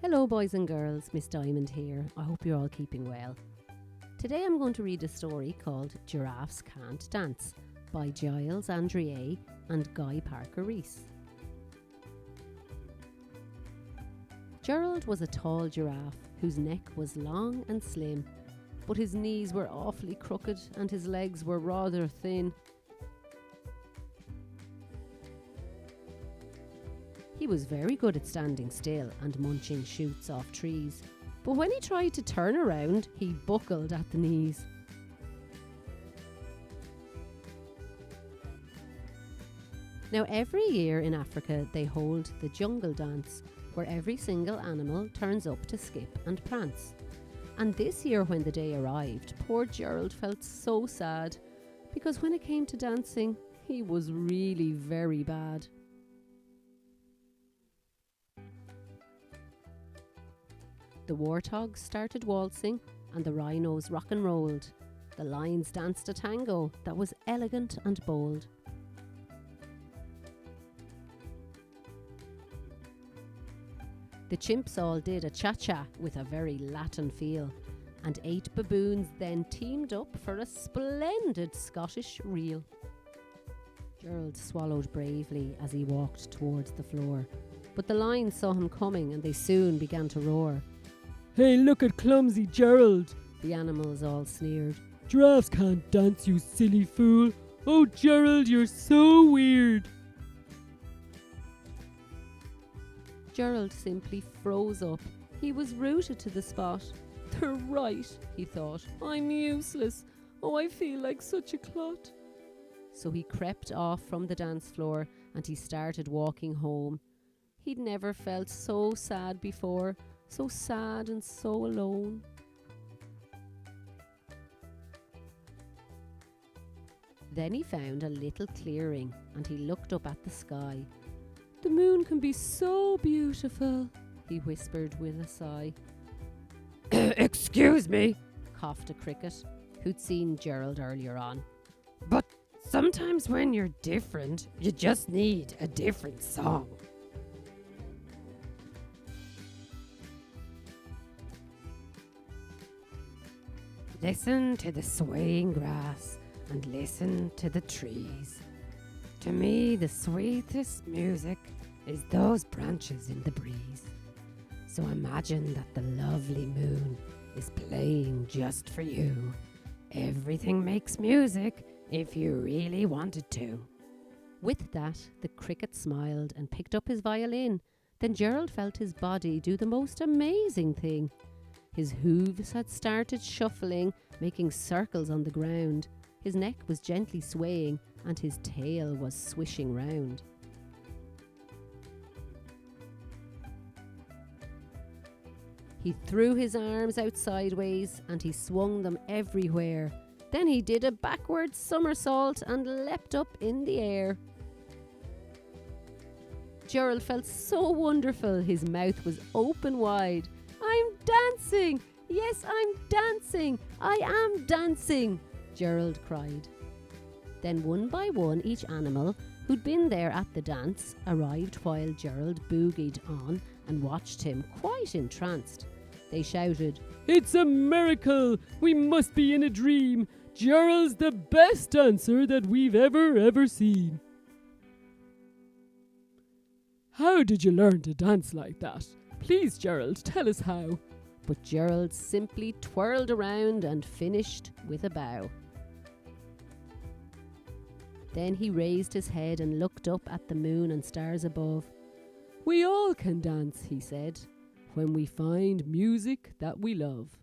Hello boys and girls, Miss Diamond here. I hope you're all keeping well. Today I'm going to read a story called Giraffes Can't Dance by Giles Andrea and Guy Parker Rees. Gerald was a tall giraffe whose neck was long and slim, but his knees were awfully crooked and his legs were rather thin. He was very good at standing still and munching shoots off trees, but when he tried to turn around, he buckled at the knees. Now every year in Africa they hold the jungle dance, where every single animal turns up to skip and prance. And this year when the day arrived, poor Gerald felt so sad, because when it came to dancing, he was really very bad. The warthogs started waltzing and the rhinos rock and rolled. The lions danced a tango that was elegant and bold. The chimps all did a cha-cha with a very Latin feel, and 8 baboons then teamed up for a splendid Scottish reel. Gerald swallowed bravely as he walked towards the floor, but the lions saw him coming and they soon began to roar. "Hey, look at clumsy Gerald," the animals all sneered. "Giraffes can't dance, you silly fool. Oh, Gerald, you're so weird." Gerald simply froze up. He was rooted to the spot. "They're right," he thought. "I'm useless. Oh, I feel like such a clot." So he crept off from the dance floor and he started walking home. He'd never felt so sad before, so sad and so alone. Then he found a little clearing and he looked up at the sky. "The moon can be so beautiful," he whispered with a sigh. "Excuse me," coughed a cricket, who'd seen Gerald earlier on. "but sometimes when you're different, you just need a different song." Listen to the swaying grass and listen to the trees. To me, the sweetest music is those branches in the breeze. So imagine that the lovely moon is playing just for you. Everything makes music if you really wanted to. With that, the cricket smiled and picked up his violin. Then Gerald felt his body do the most amazing thing. His hooves had started shuffling, making circles on the ground. His neck was gently swaying and his tail was swishing round. He threw his arms out sideways and he swung them everywhere. Then he did a backward somersault and leapt up in the air. Gerald felt so wonderful, his mouth was open wide. "I'm dancing! Yes, I'm dancing! I am dancing!" Gerald cried. Then one by one each animal who'd been there at the dance arrived while Gerald boogied on and watched him quite entranced. They shouted, "It's a miracle! We must be in a dream! Gerald's the best dancer that we've ever seen." "How did you learn to dance like that? Please, Gerald, tell us how." But Gerald simply twirled around and finished with a bow. Then he raised his head and looked up at the moon and stars above. "We all can dance," he said, "when we find music that we love."